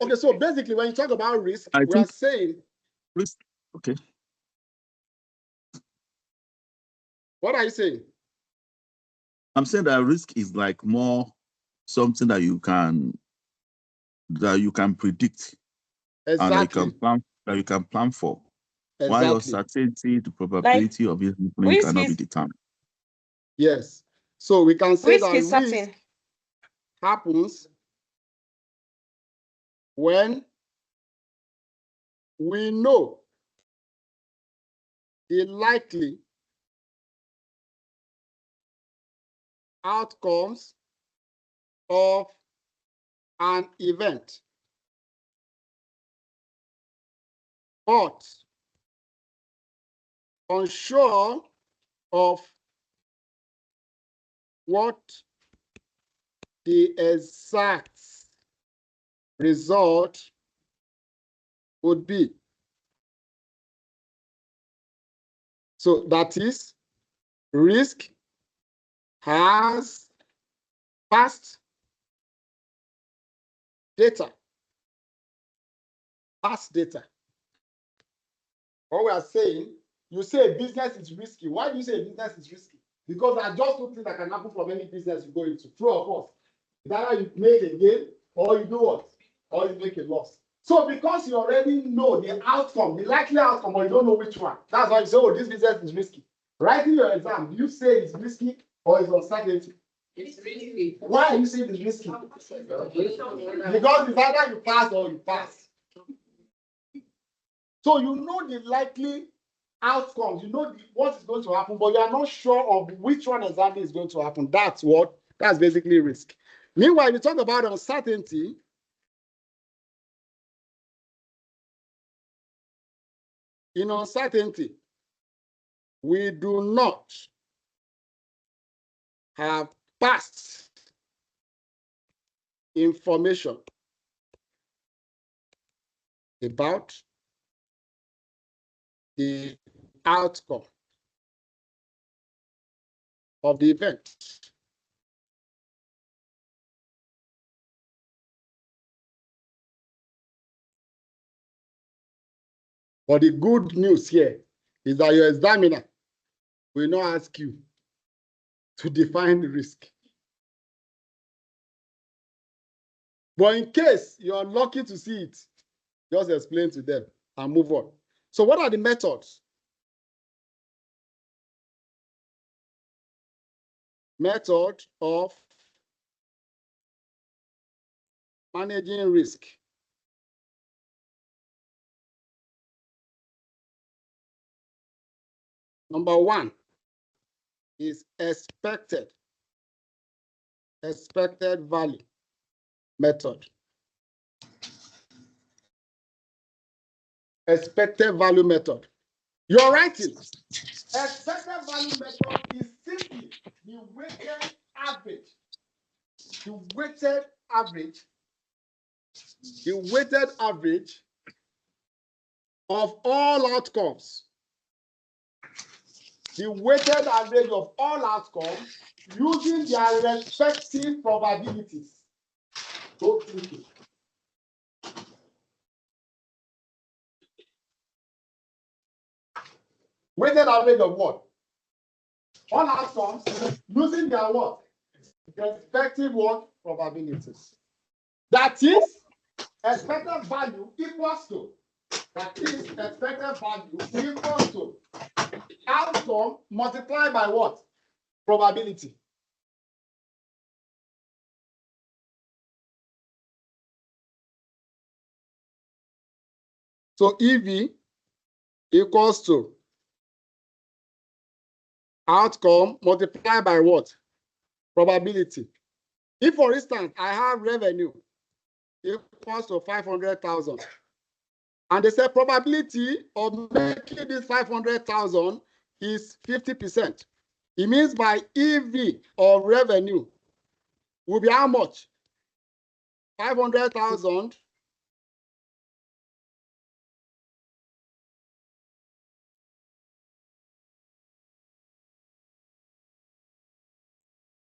Okay, so basically, when you talk about risk, we are saying risk. Okay. What are you saying? I'm saying that risk is like more something that you can predict, exactly, and that you can plan for. Exactly. While your certainty, the probability of it cannot be determined. Yes. So we can say risk that is risk happens when we know the likely outcomes of an event, but unsure of what the exact result would be. So that is, risk has past data. Past data. What we are saying, you say a business is risky. Why do you say a business is risky? Because there are just two things that can happen from any business you go into. True or false? Either you make a gain or you do what? Or you make a loss. So because you already know the outcome, the likely outcome, but you don't know which one. That's why you say, oh, this business is risky. Writing your exam, do you say it's risky or it's uncertainty? It's risky. Why are you saying it's risky? Because it's either you pass or you pass. So you know the likely outcomes, you know what is going to happen, but you are not sure of which one exactly is going to happen. That's basically risk. Meanwhile, you talk about uncertainty. In uncertainty, we do not have past information about the outcome of the event. But the good news here is that your examiner will not ask you to define the risk. But in case you're lucky to see it, just explain to them and move on. So what are the methods? Method of managing risk. Number one is expected value method. Expected value method. You're writing. Expected value method is simply the weighted average. The weighted average of all outcomes. The weighted average of all outcomes using their respective probabilities. Don't think it. Weighted average of what? All outcomes using their what? Respective what? Probabilities. That is, expected value equals to. That is, expected value equals to outcome multiplied by what? Probability. So EV equals to outcome multiplied by what? Probability. If, for instance, I have revenue equals to 500,000, and they say probability of making this 500,000 is 50%. It means my EV of revenue will be how much? 500,000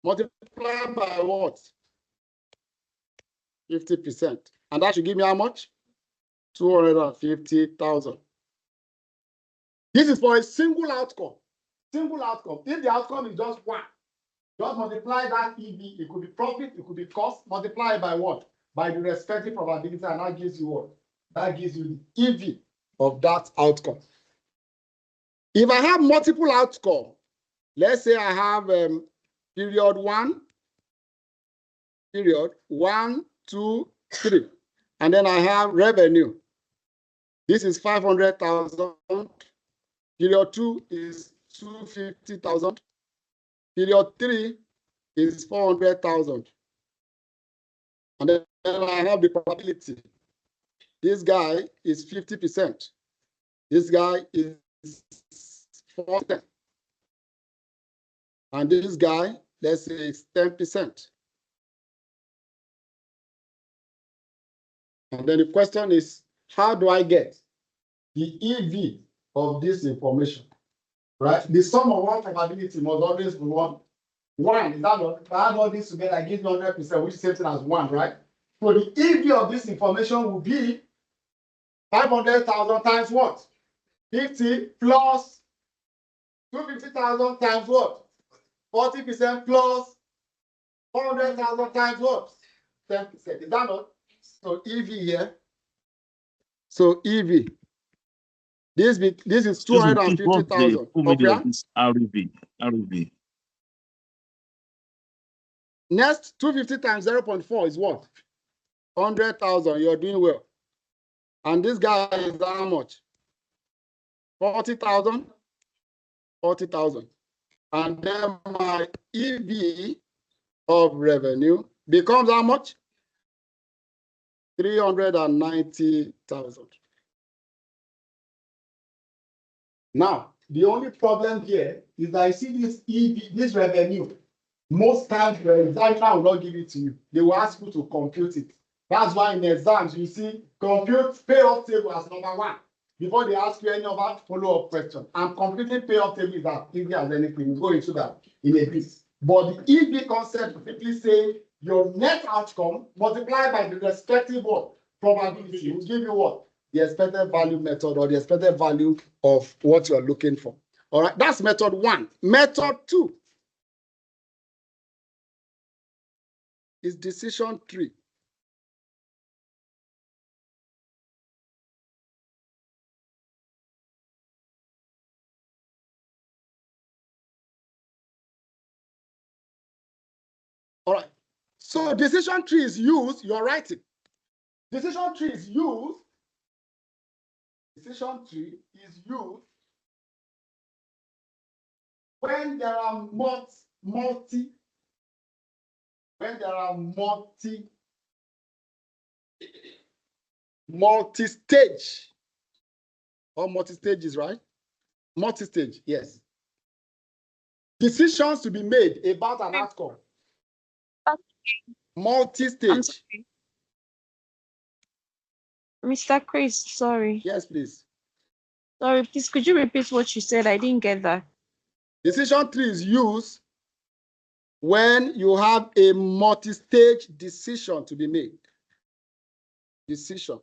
multiplied by what? 50%. And that should give me how much? 250,000. This is for a single outcome. Single outcome. If the outcome is just one, just multiply that EV. It could be profit, it could be cost, multiply it by what? By the respective probability, and that gives you what? That gives you the EV of that outcome. If I have multiple outcomes, let's say I have period 1, 2, 3, and then I have revenue. This is 500,000. Period 2 is 250,000. Period 3 is 400,000. And then I have the probability. This guy is 50%. This guy is 40%. And this guy, let's say, is 10%. And then the question is, how do I get the EV of this information? Right? The sum of all probability must always be 1. 1, is that what? If I add all this together, I give you 100%, which is same thing as 1, right? So the EV of this information will be 500,000 times what? 50 plus 250,000 times what? 40% plus 400,000 times what? 10%. Is that not? So EV here. So EV. This is 250,000. REV. Next, 250 times 0.4 is what? 100,000. You're doing well. And this guy is how much? 40,000. 40,000. And then my EV of revenue becomes how much? 390,000. Now, the only problem here is that I see this EV, this revenue. Most times the examiner will not give it to you. They will ask you to compute it. That's why in exams you see compute payoff table as number 1 before they ask you any other follow-up question. And computing payoff table is as easy as anything. We'll go into that in a bit. But the EV concept will simply say your net outcome multiplied by the respective what? Probability will give you what? The expected value method or the expected value of what you're looking for. All right, that's method 1. Method 2 is decision tree. All right. So decision tree is used, you're writing. Decision tree is used. Decision tree is used when there are multi-stage or multi-stages, right? Multi-stage, yes. Decisions to be made about an outcome. Multi-stage. Mr. Chris, sorry. Yes, please. Sorry, please, could you repeat what you said? I didn't get that. Decision tree is used when you have a multi-stage decision to be made. Decision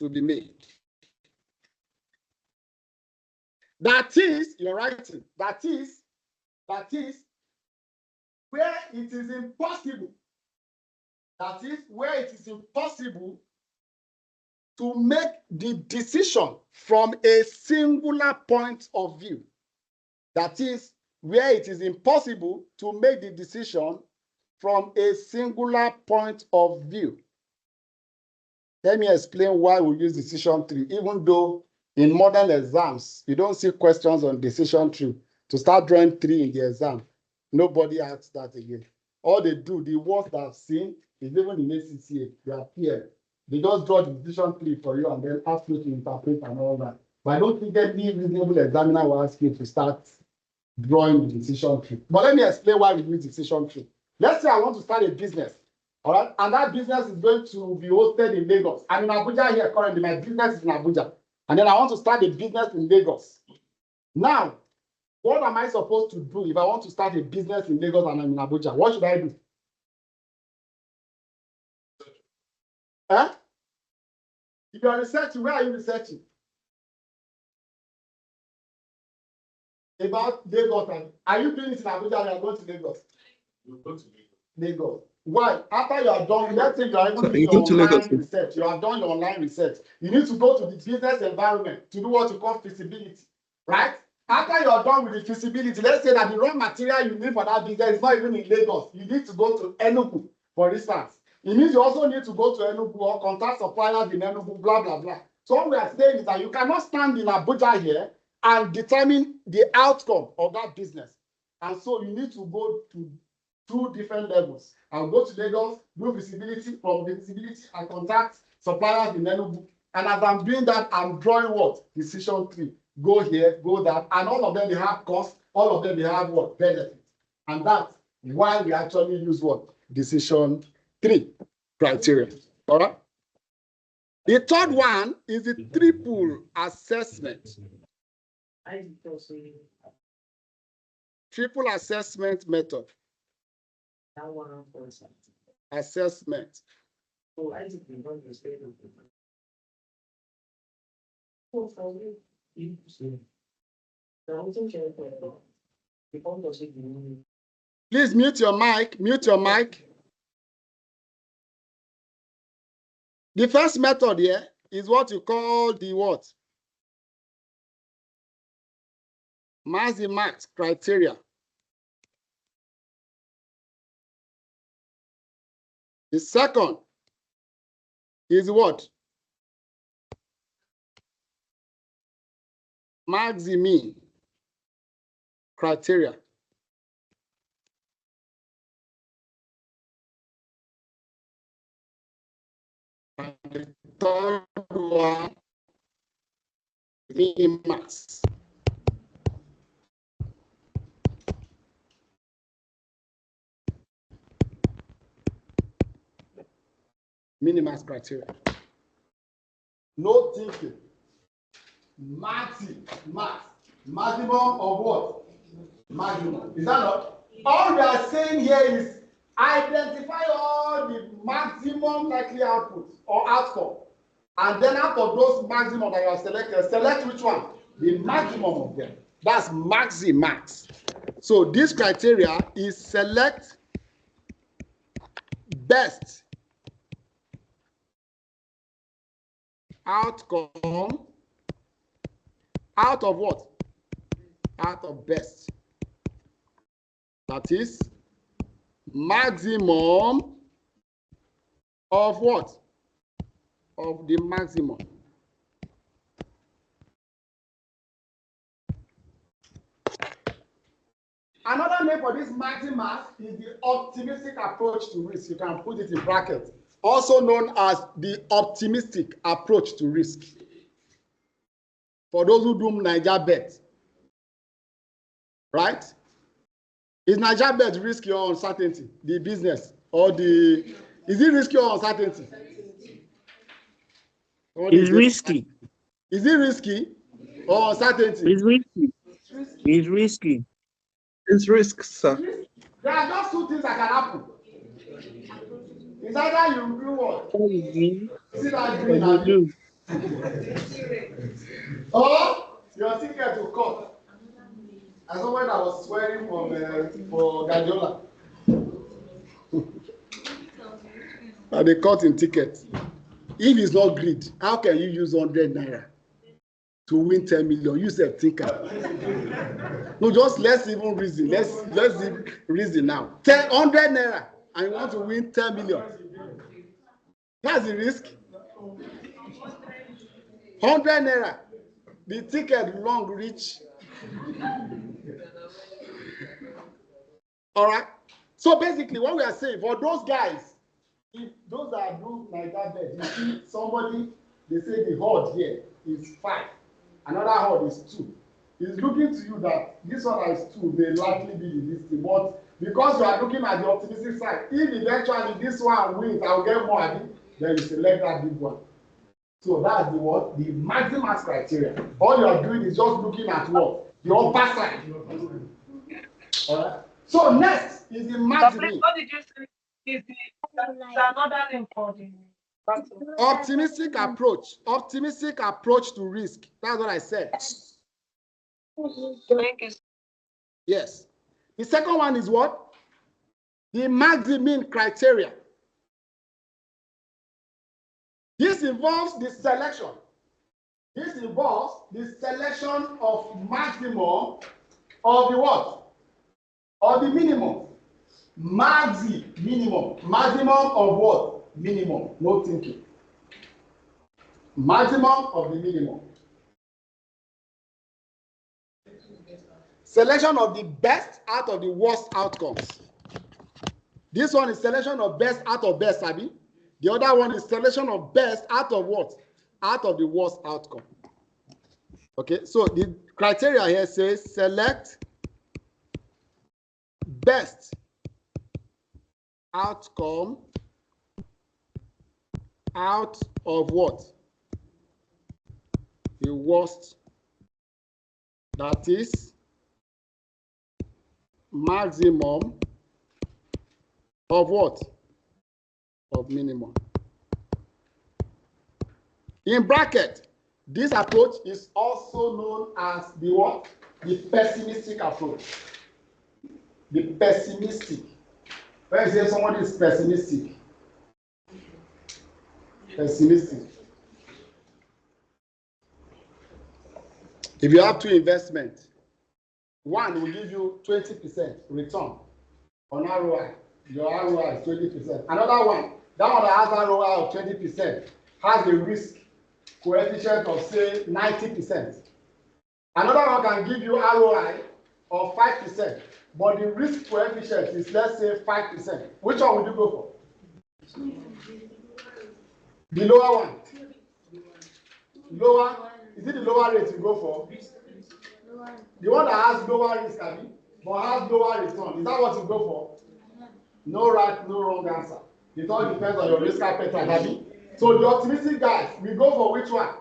to be made. That is, you're writing, that is where it is impossible. That is where it is impossible to make the decision from a singular point of view. That is where it is impossible to make the decision from a singular point of view. Let me explain why we use decision tree, even though in modern exams, you don't see questions on decision tree. To start drawing tree in the exam, nobody asks that again. All they do, the worst I've seen, is even in ACCA, they appear. They just draw the decision tree for you and then ask you to interpret and all that. But I don't think any reasonable examiner will ask you to start drawing the decision tree. But let me explain why we use decision tree. Let's say I want to start a business, all right? And that business is going to be hosted in Lagos. I'm in Abuja here currently. My business is in Abuja. And then I want to start a business in Lagos. Now, what am I supposed to do if I want to start a business in Lagos and I'm in Abuja? What should I do? Huh? If you are researching, where are you researching? About Lagos. Are you doing it in Abuja? You are going to Lagos. You go to Lagos. Why? After you are done, let's say you are even doing your online research. You have done your online research. You need to go to the business environment to do what you call feasibility, right? After you are done with the feasibility, let's say that the raw material you need for that business is not even in Lagos. You need to go to Enugu, for instance. It means you also need to go to Enugu or contact suppliers in Enugu, blah, blah, blah. So what we are saying is that you cannot stand in Abuja here and determine the outcome of that business. And so you need to go to 2 different levels. I'll go to Lagos, do visibility. From visibility, I contact suppliers in Enugu. And as I'm doing that, I'm drawing what? Decision tree. Go here, go that. And all of them, they have cost. All of them, they have what? Benefit. And that's why we actually use what? Decision tree criteria. All right? The third one is the triple assessment. Triple assessment method. Assessment. Please mute your mic. Mute your mic. The first method here is what you call the what? Maximax criteria. The second is what? Maximin criteria. And the third one, Minimax. Minimax criteria. No thinking. Max. Maximum of what? Maximum. Is that not? All we are saying here is identify all the maximum likely output or outcome. And then out of those maximum that you have selected, select which one? The maximum of them. That's Maximax. So this criteria is select best outcome out of what? Out of best. That is maximum of what? Of the maximum. Another name for this Maximax is the optimistic approach to risk. You can put it in brackets. Also known as the optimistic approach to risk. For those who do Niger bet. Right? Is Niger bet risky or uncertainty? The business or the... Is it risky or uncertainty? It's risky. Is it risky or uncertainty? It's risky. It's risky. It's risk, sir. There are just 2 things that can happen. It's either you do what? See that green and you or your ticket will cut. As someone that was swearing for Guardiola. And they cut in ticket. If it's not greed, how can you use 100 naira to win 10 million? You say thinker. No, just let's even reason. Let's reason now. 100 naira and you want to win 10 million. That's the risk. 100 naira. The ticket long reach. All right. So basically, what we are saying for those guys, if those that do like that, you see somebody, they say the horde here is 5, another horde is 2. It's looking to you that this one is 2 may likely be this thing, but because you are looking at the optimistic side, if eventually this one wins, I will get more, then you select that big one. So that's the what? The Maximax criteria. All you are doing is just looking at what? The upper side. All right. So next is the Maximin. What did you say? Is another name for the Optimistic approach to risk. That's what I said. Yes. The second one is what? The Maximin criteria. This involves the selection. This involves the selection of maximum of the what? Of the minimum. Minimum. Maximum of what? Minimum. No thinking. Maximum of the minimum. Selection of the best out of the worst outcomes. This one is selection of best out of best, Abi. The other one is selection of best out of what? Out of the worst outcome. Okay, so the criteria here says select best outcome out of what? The worst. That is maximum of what? Of minimum. In bracket, this approach is also known as the what? The pessimistic approach. The pessimistic. When you say someone is pessimistic, if you have two investments, one will give you 20% return on ROI. Your ROI is 20%. Another one, that one that has ROI of 20% has a risk coefficient of say 90%. Another one can give you ROI of 5%, but the risk coefficient is, let's say, 5%. Which one would you go for? The lower one. Lower. Is it the lower rate you go for? The one that has lower risk, I mean, but has lower return. Is that what you go for? No right, no wrong answer. It all depends on your risk appetite, Abby. So the optimistic guys, we go for which one?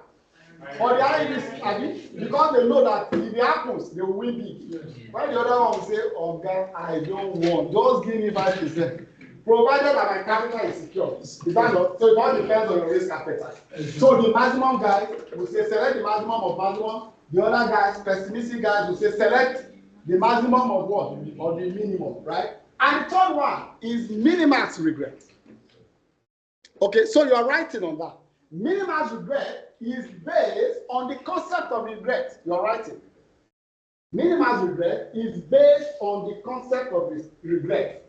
For the high risk, Abby, because they know that if it happens, they will win big. While the other one will say, oh God, I don't want, just give me 5%. Provided that my capital is secure. So it all depends on your risk appetite. So the maximum guys will say, select the maximum of maximum. The other guys, pessimistic guys, will say, select the maximum of what? Or the minimum, right? And the third one is Minimax Regret. Okay, so you are writing on that. Minimax Regret is based on the concept of regret. You are writing. Minimax Regret is based on the concept of regret.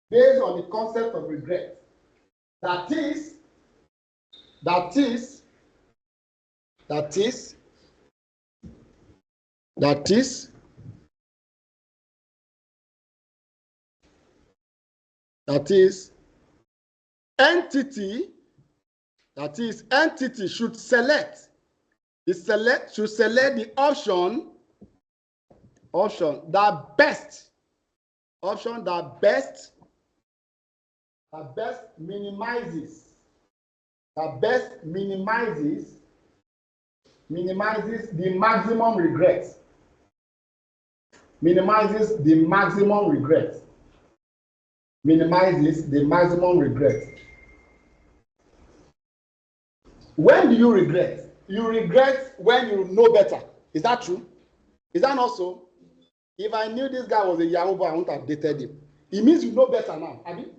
Based on the concept of regret. That is entity should select the option that best minimizes the maximum regret. Minimizes the maximum regret. When do you regret? You regret when you know better. Is that true? Is that not so? If I knew this guy was a Yahoo boy, I wouldn't have dated him. It means you know better now, Abi.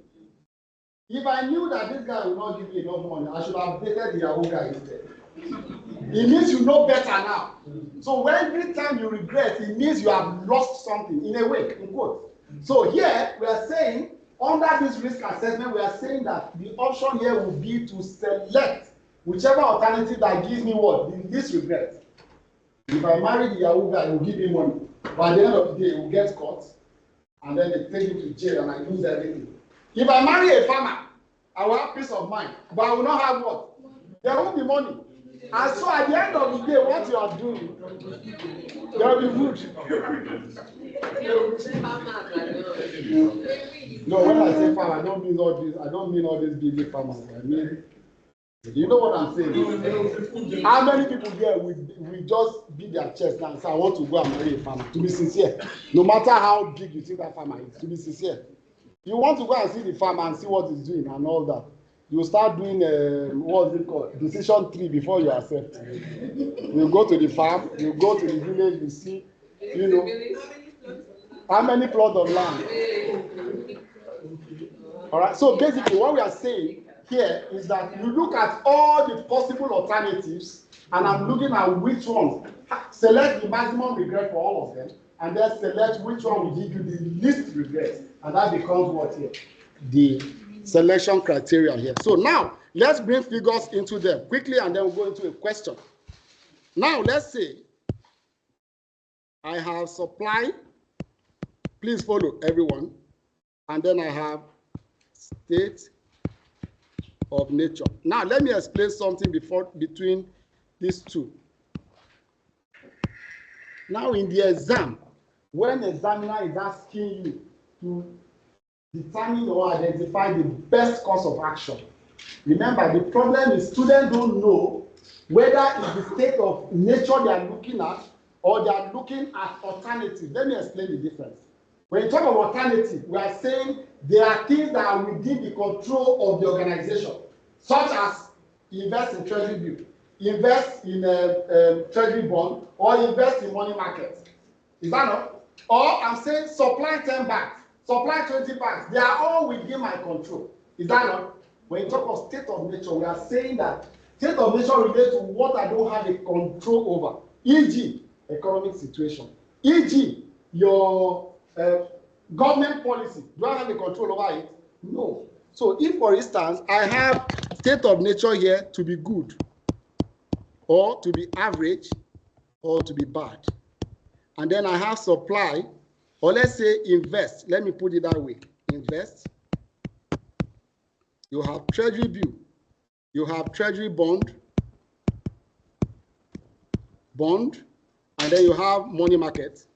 If I knew that this guy would not give me enough money, I should have dated the Yahoo guy instead. It means you know better now. So every time you regret, it means you have lost something, in a way, in quote. So here, we are saying, under this risk assessment, we are saying that the option here will be to select whichever alternative that gives me what? This regret. If I marry the Yahoo guy, he will give me money. But at the end of the day, he will get caught, and then they take him to jail, and I lose everything. If I marry a farmer, I will have peace of mind, but I will not have what? There won't be money. And so at the end of the day, what you are doing, there will be food. No, when I say farm, I don't mean all these big farmers. I mean, you know what I'm saying? How many people here will just beat their chest and say, I want to go and marry a farmer? To be sincere, no matter how big you think that farmer is, to be sincere. You want to go and see the farmer and see what he's doing and all that. You start doing what's it called? Decision tree before you accept. You go to the farm, you go to the village, you see, you know, how many plots of land. All right. So basically, what we are saying here is that you look at all the possible alternatives, and I'm looking at which ones. Select the maximum regret for all of them, and then select which one will give you the least regret, and that becomes what here? The selection criteria here. So now let's bring figures into them quickly, and then we'll go into a question. Now let's say I have supply. Please follow everyone, and then I have state of nature. Now let me explain something between these two. Now in the exam, when the examiner is asking you to determine or identify the best course of action, remember the problem is students don't know whether it's the state of nature they are looking at or they are looking at alternatives. Let me explain the difference. When you talk of alternative, we are saying there are things that are within the control of the organization, such as invest in treasury bill, invest in treasury bond, or invest in money market. Is that not? Or I'm saying supply 10 bags, supply 20 bags. They are all within my control. Is that not? When you talk of state of nature, we are saying that state of nature relates to what I don't have a control over, e.g., economic situation, e.g., your government policy. Do I have a control over it? No. So if, for instance, I have state of nature here to be good, or to be average, or to be bad, and then I have supply, or let's say invest. Let me put it that way. Invest. You have treasury bill. You have treasury bond, and then you have money market.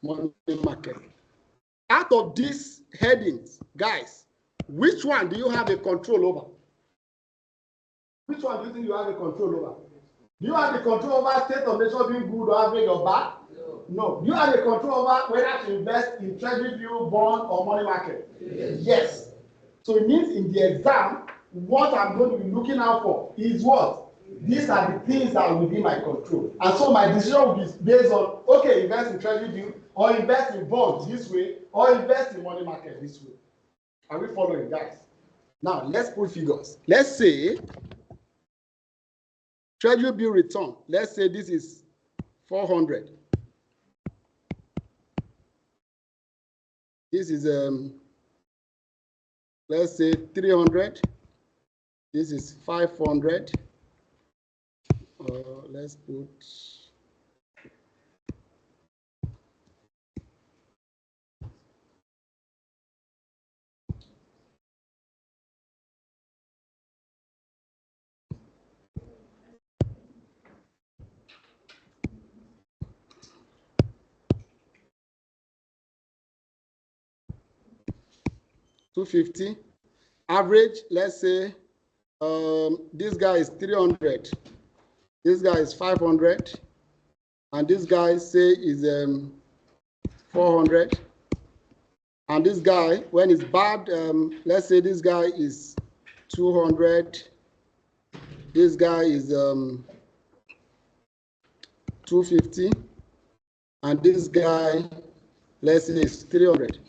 Money market. Out of these headings, guys, which one do you have a control over? Which one do you think you have a control over? Do you have a control over state of nature being good or average or bad? No. Do you have a control over whether to invest in treasury bill, bond, or money market? Yes. So it means in the exam, what I'm going to be looking out for is what? These are the things that are within my control. And so my decision will be based on, okay, invest in treasury bill, or invest in bonds this way, or invest in money market this way. Are we following, guys? Now, let's put figures. Let's say treasury bill return. Let's say this is 400. This is, let's say 300. This is 500. Let's put 250. Average, let's say this guy is 300. This guy is 500. And this guy say is 400. And this guy, when it's bad, let's say this guy is 200. This guy is 250. And this guy, let's say, is 300.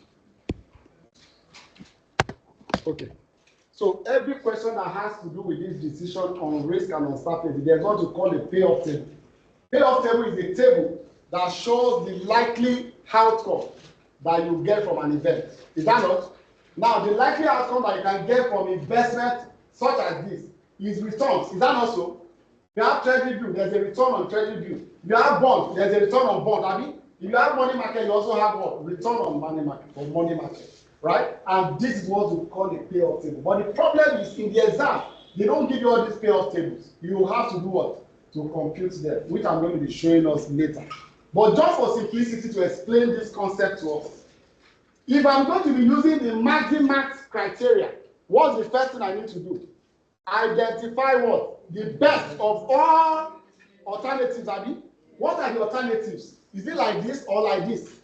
Okay. So every question that has to do with this decision on risk and uncertainty, they're going to call a payoff table. Payoff table is a table that shows the likely outcome that you get from an event. Is that not? Now, the likely outcome that you can get from investment such as this is returns. Is that not so? You have treasury bill, there's a return on treasury bill. You have bond, there's a return on bond. I mean, if you have money market, you also have what? Return on money market or money market. Right? And this is what we call a payoff table. But the problem is in the exam, they don't give you all these payoff tables. You have to do what? To compute them, which I'm going to be showing us later. But just for simplicity to explain this concept to us, if I'm going to be using the Maximax criteria, what's the first thing I need to do? Identify what? The best of all alternatives, I mean. What are the alternatives? Is it like this or like this?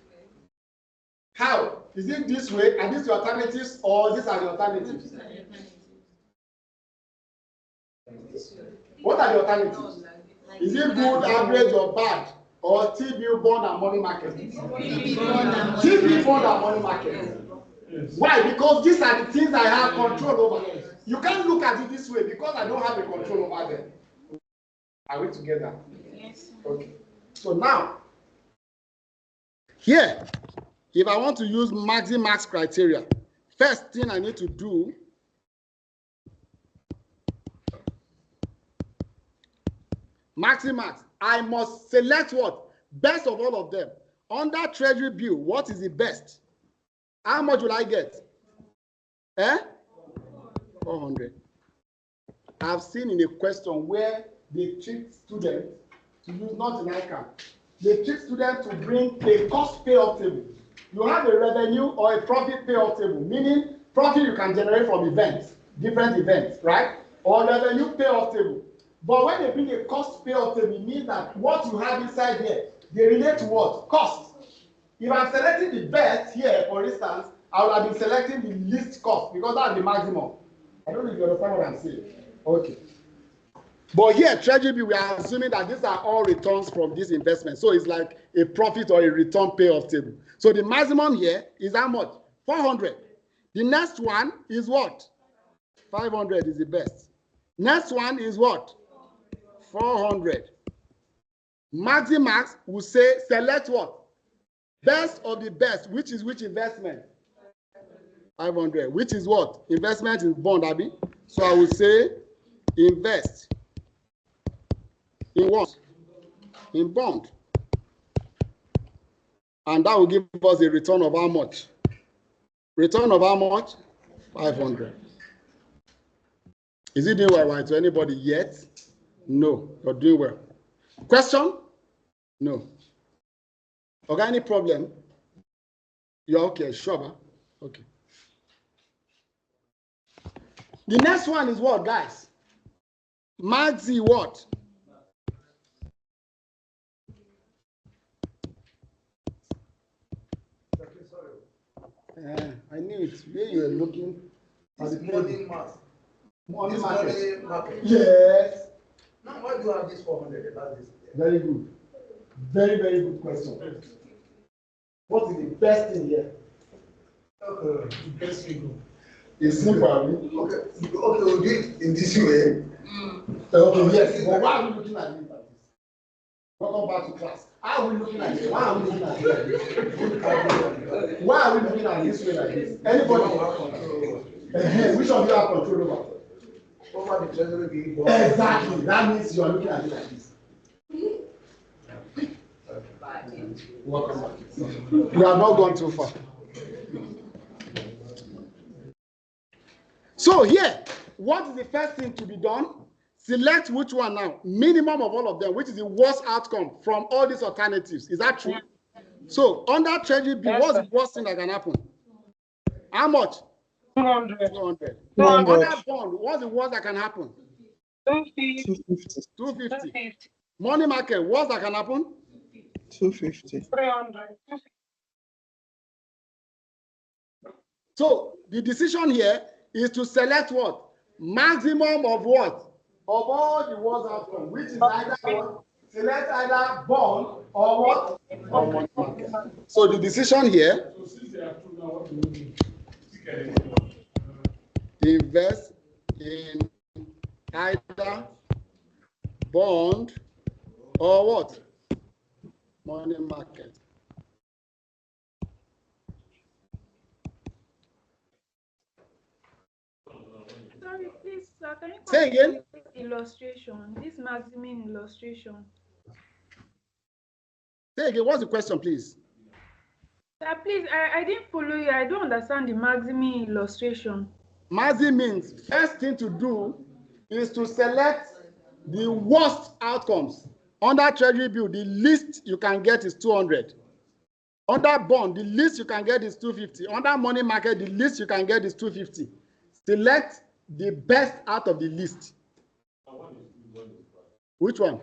How? Is it this way? Are these the alternatives or these are the alternatives? What are the alternatives? Is it good, average, or bad? Or T-bill, bond, and money market? T-bill, bond, and money market. Why? Because these are the things I have control over. You can't look at it this way because I don't have a control over them. Are we together? Yes. Okay. So now, here, if I want to use Maximax criteria, first thing I need to do Maximax, I must select what? Best of all of them. Under treasury bill, what is the best? How much will I get? 400. I've seen in a question where they treat students to use not in ICANN. They treat students to bring a cost payoff table. You have a revenue or a profit payoff table, meaning profit you can generate from events, different events, right? Or revenue payoff table. But when they bring a cost payoff table, it means that what you have inside here, they relate to what? Cost. If I'm selecting the best here, for instance, I would have been selecting the least cost because that's the maximum. I don't know if you understand what I'm saying. Okay. But here, treasury bill, we are assuming that these are all returns from this investment. So it's like a profit or a return payoff table. So the maximum here is how much? 400. The next one is what? 500 is the best. Next one is what? 400. Maximax will say, select what? Best of the best, which is which investment? 500, which is what? Investment in bond, Abby. So I will say, invest in what? In bond. And that will give us a return of how much? Return of how much? 500. Is it doing well right to anybody yet? No, you're doing well. Question? No. Okay, any problem? You're okay, sure. Okay. The next one is what, guys? Maxi what? I knew it. Where you were looking at the Money market. Money market. Market. Yes. Now, why do you have this 400? Very good. Very, very good question. What is the best thing here? The best thing. It's simple. Okay, we'll do it in this way. Okay, yes. But why are we looking at it like this? Welcome back to class. How are we looking at it? Why are we looking at it like this? Why are we looking at this way like this? Anybody? Which of you have control over? Over the treasury bill. Exactly. That means you are looking at it like this. Welcome back. We have not gone too far. So here, what is the first thing to be done? Select which one now? Minimum of all of them, which is the worst outcome from all these alternatives. Is that true? So under treasury bill, what's the worst thing that can happen? How much? 200. 200. 200. Under bond, what's the worst that can happen? 250. 250. Money market, what's that can happen? 250. 300. So the decision here is to select what? Maximum of what? Of all the worst outcome, which is either what? Select either bond or what? Or money market. So the decision here, invest in either bond or what? Money market. Sorry, please, sir, can you Say again? this illustration, this Maximin illustration? Say again, what's the question, please? Sir, please, I didn't follow you. I don't understand the Maximin illustration. Maxi means first thing to do is to select the worst outcomes. Under treasury bill, the least you can get is 200. Under bond, the least you can get is 250. Under money market, the least you can get is 250. Select the best out of the list. Which one?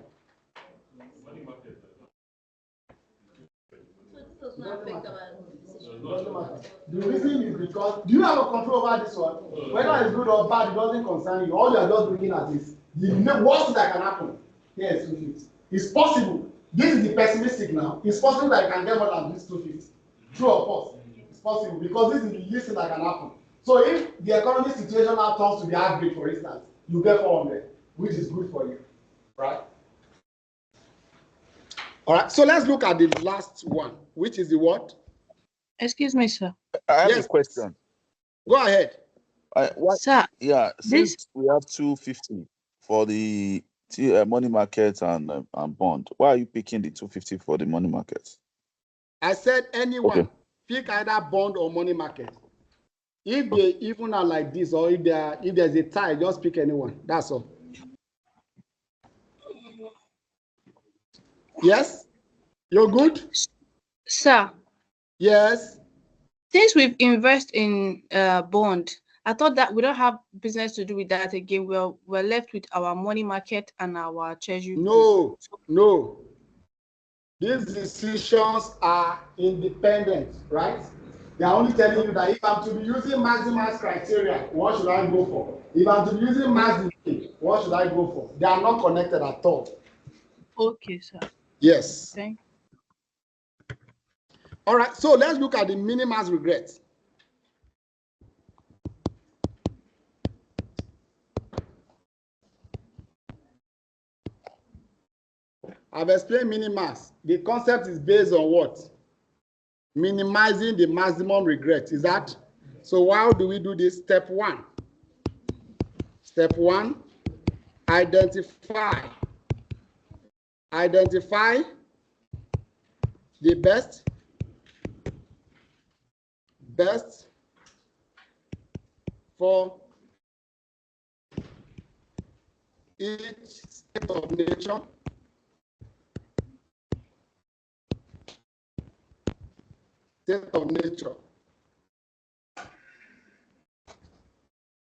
So this does not affect our decision. doesn't matter. The reason is because, do you have a control over this one? Whether it's good or bad, it doesn't concern you. All you are just looking at is the worst that can happen. Yes, 250. It's possible. This is the pessimistic now. It's possible that you can get more than this 250. True or false? It's possible because this is the least thing that can happen. So if the economic situation now turns to the average, for instance, you get 400, which is good for you, right? All right. So let's look at the last one, which is the what? Excuse me, sir. I have Yes. a question. Go ahead. Sir, Yeah, this since we have 250 for the money market and bond, why are you picking the 250 for the money market? I said anyone, Okay. pick either bond or money market. If they even are like this, or if there's a tie, just pick anyone. That's all. Yes? You're good? sir, Yes. since we've invested in bond, I thought that we don't have business to do with that again. We're left with our money market and our treasury. No, no. These decisions are independent, right? They are only telling you that if I'm to be using Maximax criteria, what should I go for? If I'm to be using Maximin, what should I go for? They are not connected at all. Okay, sir. Yes. Thank you. All right, so let's look at the Minimax Regret. I've explained Minimax. The concept is based on what? Minimizing the maximum regret. Is that? So how do we do this? Step one. Step one, identify the best for each state of nature.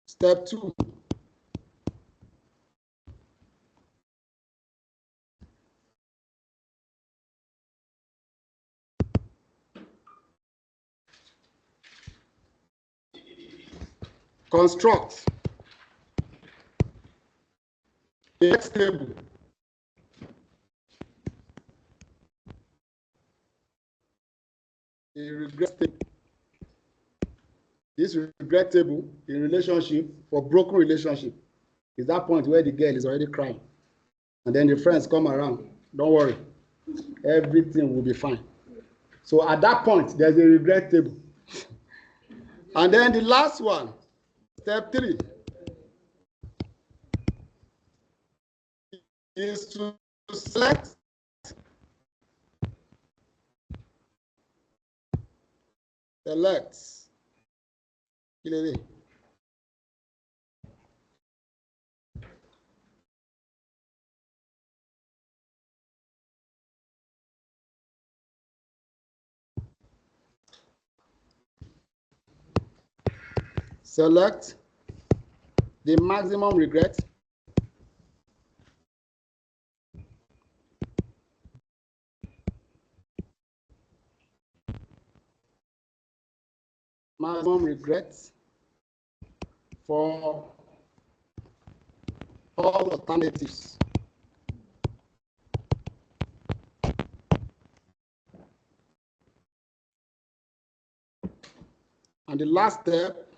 Step two, construct a table. A regret table. This regret table in relationship for broken relationship is that point where the girl is already crying, and then the friends come around. Don't worry, everything will be fine. So at that point, there's a regret table. And then the last one, step three, is to select select the maximum regret, for all alternatives. And the last step,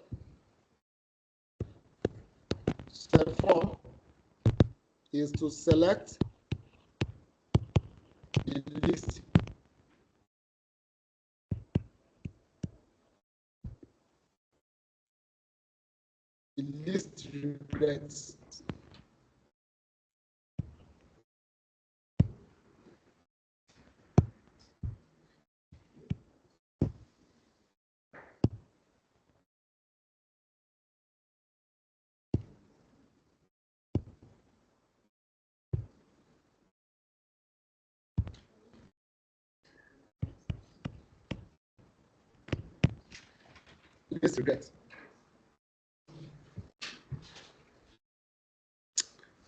step 4, is to select the least regrets. Least regrets.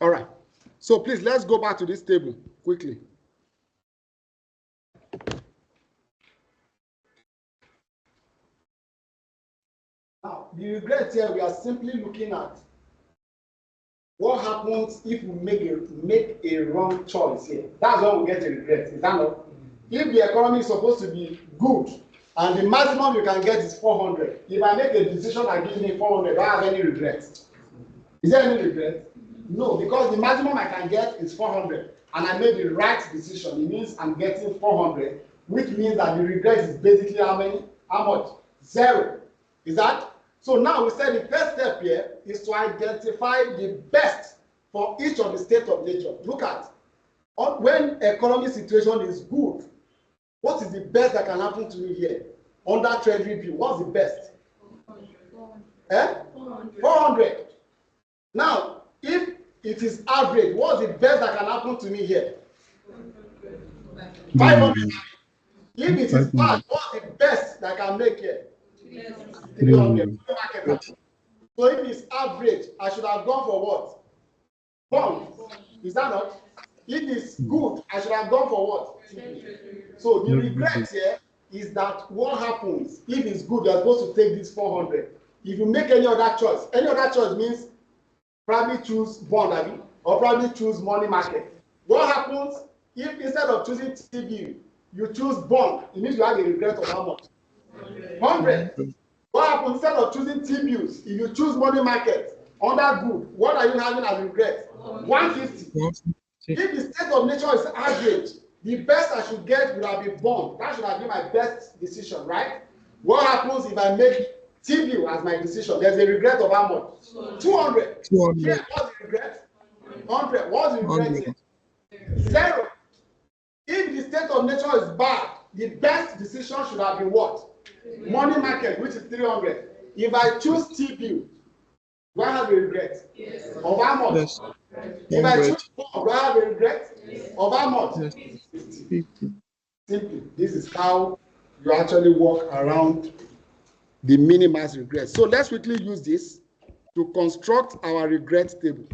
All right. So please, let's go back to this table quickly. Now, the regret here, we are simply looking at what happens if we make a wrong choice here. That's when we get a regret. Is that not? If the economy is supposed to be good and the maximum you can get is 400, if I make a decision and give me 400, do I have any regret? Is there any regret? No, because the maximum I can get is 400 and I made the right decision. It means I'm getting 400, which means that the regret is basically how many? How much? 0. Is that? So now we said the first step here is to identify the best for each of the state of nature. Look at when economic situation is good, what is the best that can happen to me here? Under treasury bill, what's the best? 400. Now, if it is average, what's the best that can happen to me here? 500. If it is bad, what's the best that I can make here? 300. So if it's average, I should have gone for what? Bond. Is that not? If it's good, I should have gone for what? So the regret here is that what happens if it's good, you're supposed to take this 400. If you make any other choice means probably choose bond, I mean, or probably choose money market. What happens if instead of choosing TB, you choose bond? It means you have a regret of how much? 100. What happens instead of choosing T-bills? If you choose money market under good, what are you having as regret? 150. If the state of nature is average, the best I should get would have been bond. That should have been my best decision, right? What happens if I make T-bill as my decision? There's a regret of how much? 200. Yeah, what's the regret? 100. What's the regret? 0. If the state of nature is bad, the best decision should have been what? Money market, which is 300. If I choose T-bill, do I have a regret? Yes. Of how much? Yes. If I choose bond, do I have a regret? Yes. Of how much? Yes. 50. Simply, this is how you actually walk around the Minimax regret. So let's quickly use this to construct our regret table.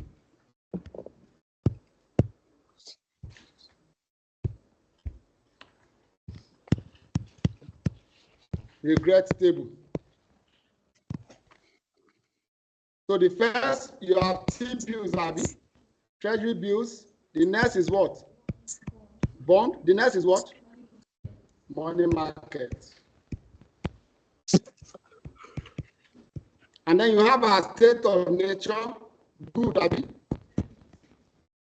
Regret table. So the first, you have T-bills, treasury bills. The next is what? Bond. The next is what? Money market. And then you have a state of nature. Good,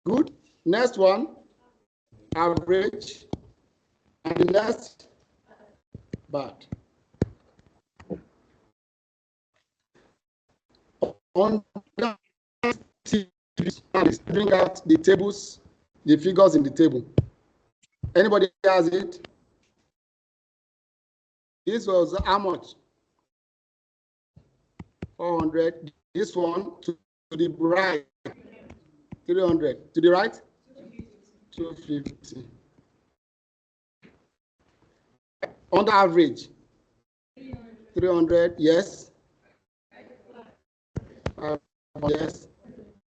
good. Next one, average. And the next, bad. On bring out the tables, the figures in the table. Anybody has it? This was how much? 400. This one to the right, 300. To the right, 250. On the average, 300. Yes. Yes,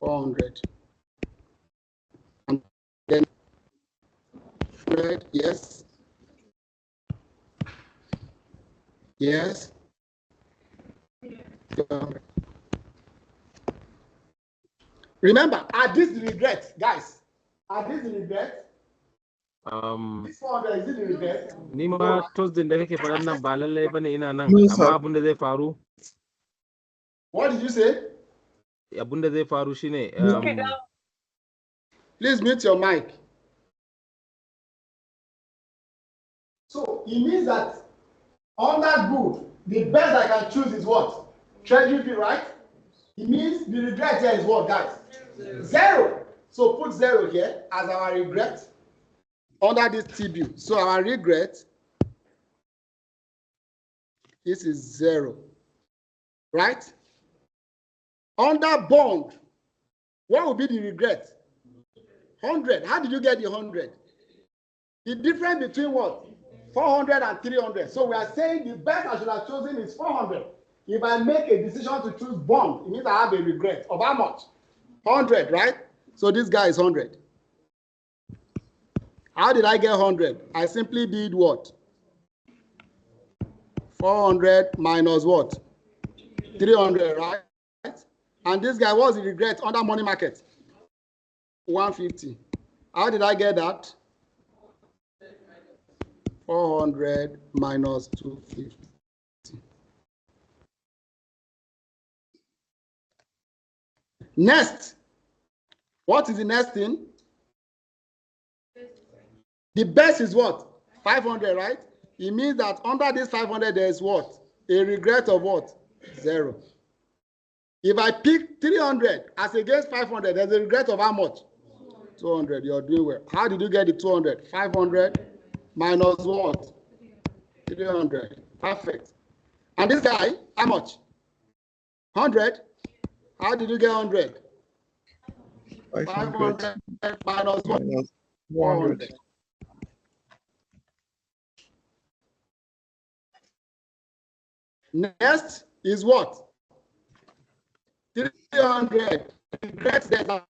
400. And then 100, yes. Yes. 200. Remember, are these the regret, guys? Are these the regret? This 400, is it the regret? Nima tos din da kake faɗan nan ba lallai bane ina nan, No, sir. amma abin da zai faru, What did you say? abin da zai faru shine Please mute your mic. So it means that under good, the best I can choose is what? Treasury bill, right? It means the regret here is what, guys? 0. So put 0 here as our regret under this T-bill. So our regret, this is 0, right? Under bond, what would be the regret? 100. How did you get the 100? The difference between what? 400 and 300. So we are saying the best I should have chosen is 400. If I make a decision to choose bond, it means I have a regret of how much? 100, right? So this guy is 100. How did I get 100? I simply did what? 400 minus what? 300, right? And this guy, what's the regret under money market? 150. How did I get that? 400 minus 250. Next, what is the next thing? The best is what? 500, right? It means that under this 500, there is what? A regret of what? 0. If I pick 300 as against 500, there's a regret of how much? 200. You're doing well. How did you get the 200? 500 minus what? 300. Perfect. And this guy, how much? 100. How did you get 100? 500 minus what? Minus 100. Next is what? 300. Regret that.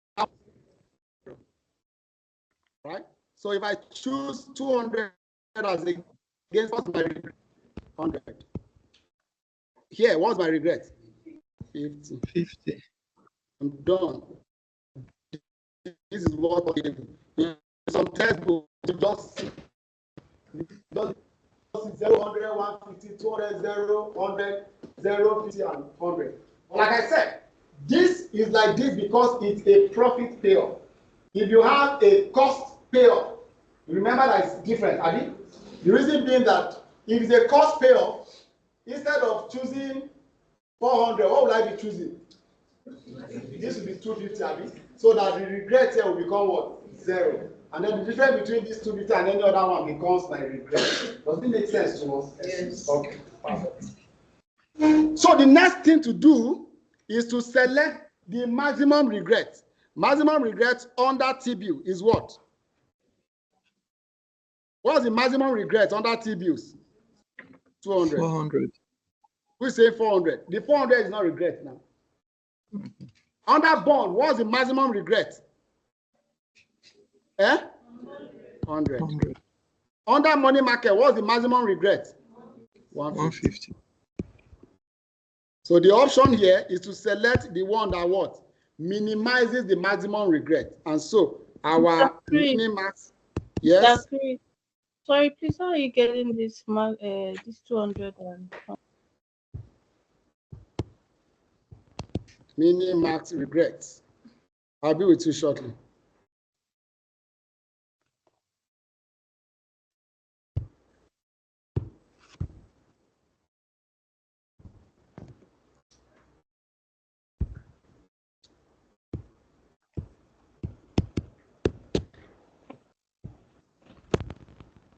Right? So if I choose 200 as against what's my regret? 100. Here, what's my regret? 50. 50. I'm done. This is what in some textbooks you just 0, 100, 150, 200, 0, 100, 0, 50, and 100. Like I said, this is like this because it's a profit payoff. If you have a cost payoff, remember that it's different, Abi? The reason being that if it's a cost payoff, instead of choosing 400, what will I be choosing? This will be 250, Abi? So that the regret here will become what? 0. And then the difference between these 250 and any other one becomes my regret. Does it make sense to us? Yes. Okay. Perfect. So the next thing to do is to select the maximum regret. Maximum regret under T-bill is what? What's the maximum regret under T-bills? 200. 400. We say 400. The 400 is not regret now. Under bond, what's the maximum regret? 100. 100. Under money market, what's the maximum regret? 150. 150. So the option here is to select the one that what? Minimizes the maximum regret. And so our Minimax, yes? Sorry, please, how are you getting this 200 and Minimax Regret. I'll be with you shortly.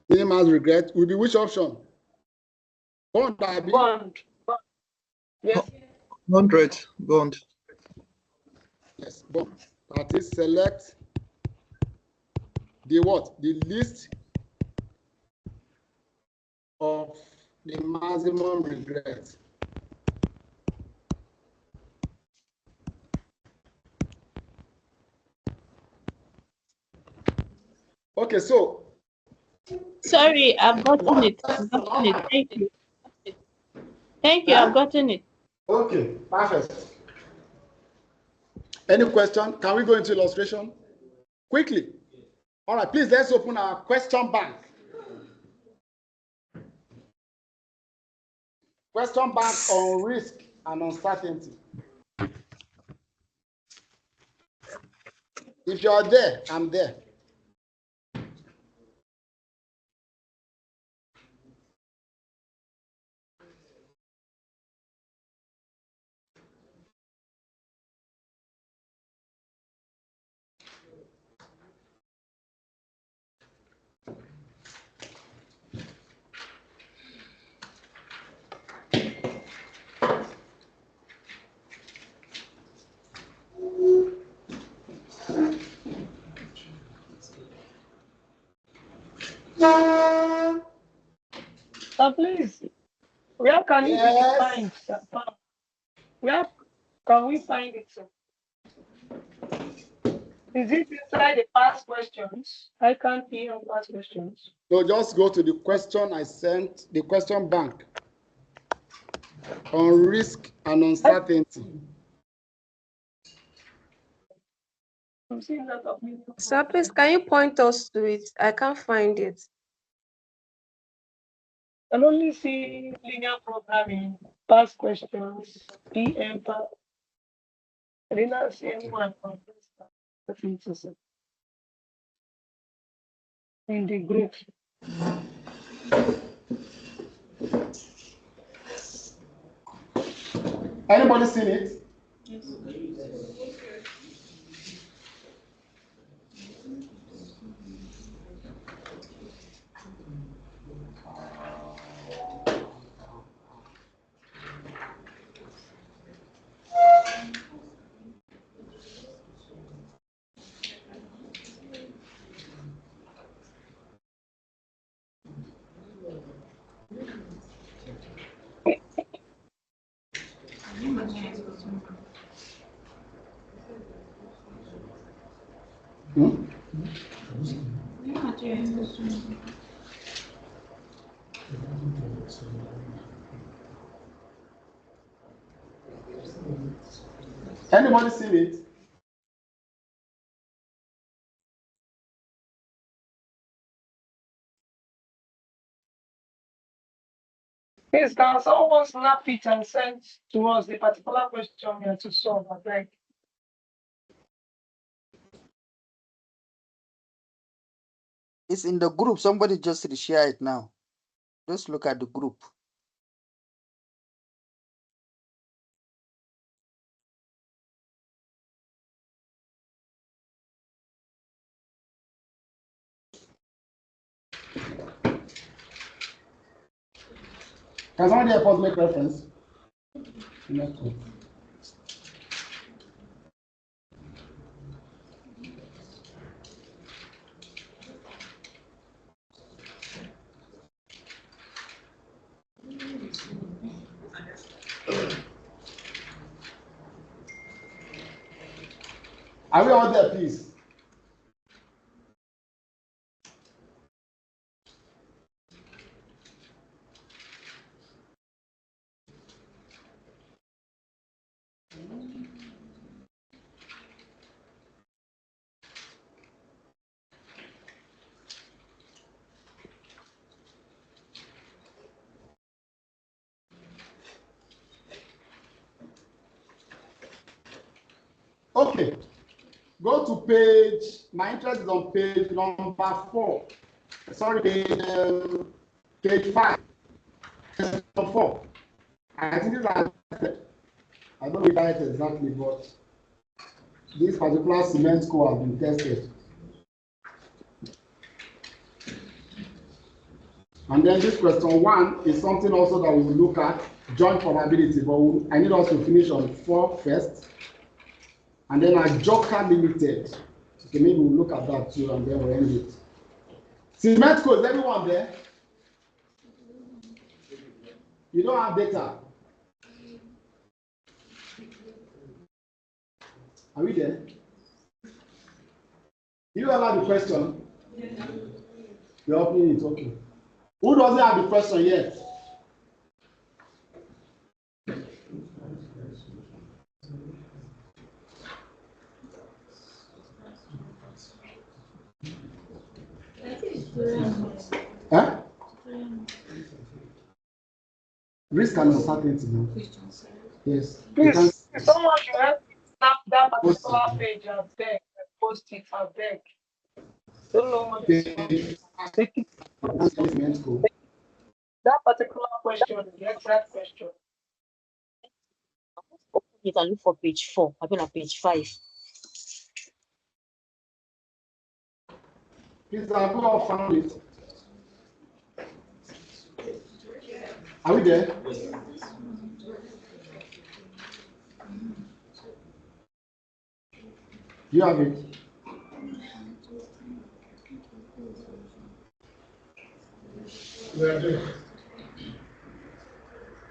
Minimax Regret will be which option? Bond, Abi? Bond. Yes. 100 bond. Yes, bond. That is select the what? The list of the maximum regret. Okay, so. sorry, I've gotten it. I've gotten it. Thank you. Thank you, I've gotten it. Okay, perfect. Any question? Can we go into illustration? Quickly. All right, please, let's open our question bank. Question bank on risk and uncertainty. If you're there, I'm there. So please, where can it be find? Where can we find it? Sir? Is it inside the past questions? I can't see on past questions. So just go to the question I sent, the question bank. on risk and uncertainty. Sir, please, can you point us to it? I can't find it. I can only see linear programming, past questions, PM, I did not see anyone from in the group. Anybody seen it? Anybody seen it? Yes, can someone snap it and send to us the particular question we have to solve? I beg. It's in the group. Somebody just reshare it now. Just look at the group. Can somebody help us make reference? Are we all there, please? Okay. Go to page, my interest is on page number 4. Sorry, page 5. Page 4. I think it's I don't know it exactly, but this particular cement score has been tested. And then this question 1 is something also that we will look at, joint probability, but I need us to finish on 4 first. And then a joker limited. Okay, maybe we'll look at that too, and then we'll end it. Cement code, is everyone there? You don't have data. Are we there? You all have the question? You're opening it, okay. Who doesn't have the question yet? Huh? Risk and uncertainty. No? Yes. Please, someone should help me snap that particular page and beg, and post it and beg. Don't know what it's that particular question, the exact question. You can look for page 4. I've been on page 5. Please, I'll go off found it. Are we there? You have it.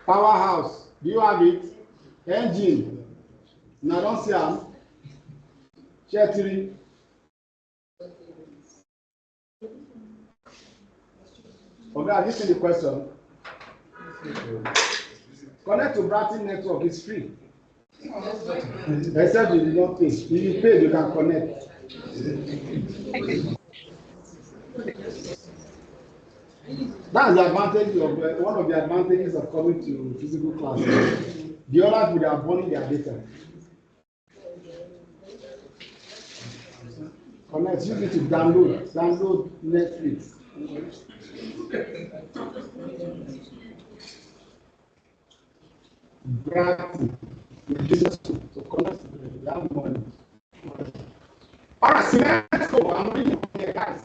Powerhouse, do you have it? Engine, no, don't see them. Chetri. Okay, this is the question. Connect to Bratton network, it's free. Except you do not pay. If you pay, you can connect. That's the advantage of one of the advantages of coming to physical classes. The others would have burning their data. Connect, you need to download Netflix. Gratitude. So connect to that money. All right, so let's go. I'm reading here, guys.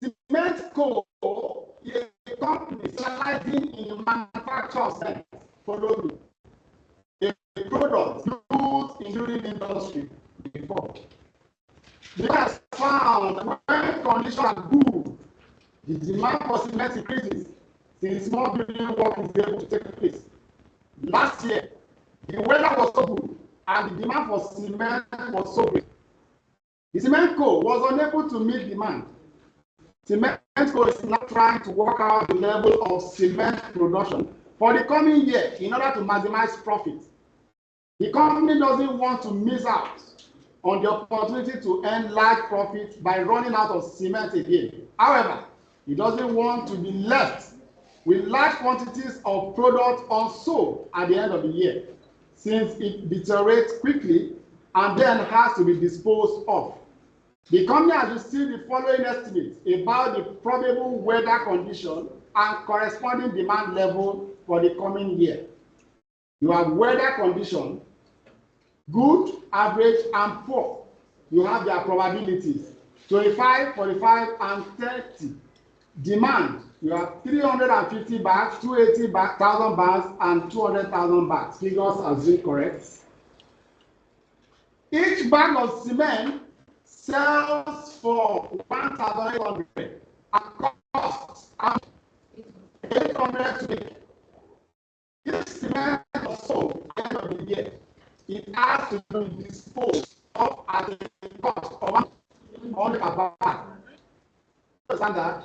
Cement Co. is a company specializing in manufacture of cement. Follow me. A product used in building industry before. Because found when conditions are good, the demand for cement increases since more building work is able to take place. Last year, the weather was so good and the demand for cement was so great. The Cement Co. was unable to meet demand. Cement Co. is now trying to work out the level of cement production for the coming year in order to maximize profit. The company doesn't want to miss out on the opportunity to earn large profits by running out of cement again. However, it doesn't want to be left with large quantities of product unsold at the end of the year, since it deteriorates quickly and then has to be disposed of. The company has received the following estimates about the probable weather condition and corresponding demand level for the coming year. You have weather condition, good, average, and poor. You have their probabilities, 25, 45, and 30. Demand, you have 350 bags, 280 bags, 1,000 bags, and 200,000 bags. Figures are still correct. Each bag of cement sells for 1,800 at cost and 800 to make. If cement is sold at the end of the year, it has to be disposed of at a cost of 100 per bag. Understand that?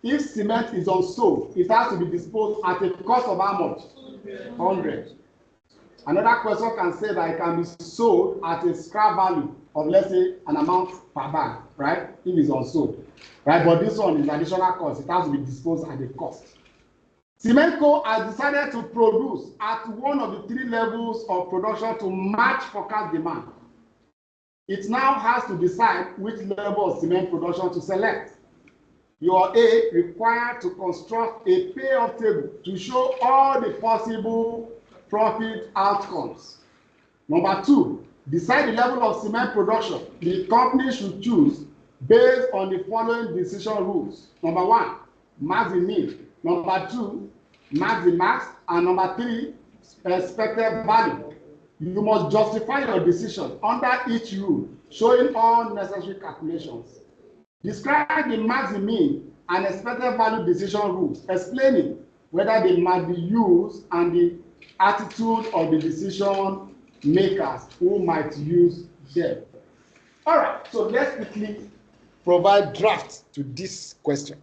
If cement is unsold, it has to be disposed at a cost of how much? 100. Another question can say that it can be sold at a scrap value of, let's say, an amount per bag, right? If it's unsold, right? But this one is additional cost. It has to be disposed at a cost. Cement Co. has decided to produce at one of the 3 levels of production to match forecast demand. It now has to decide which level of cement production to select. You are required to construct a payoff table to show all the possible profit outcomes. Number 2, decide the level of cement production the company should choose based on the following decision rules. Number 1, Maximin. Number 2, Maximax. And number 3, expected value. You must justify your decision under each rule, showing all necessary calculations. Describe the Maximin and expected value decision rules, explaining whether they might be used and the attitude of the decision makers who might use them. All right, so let's quickly provide draft to this question.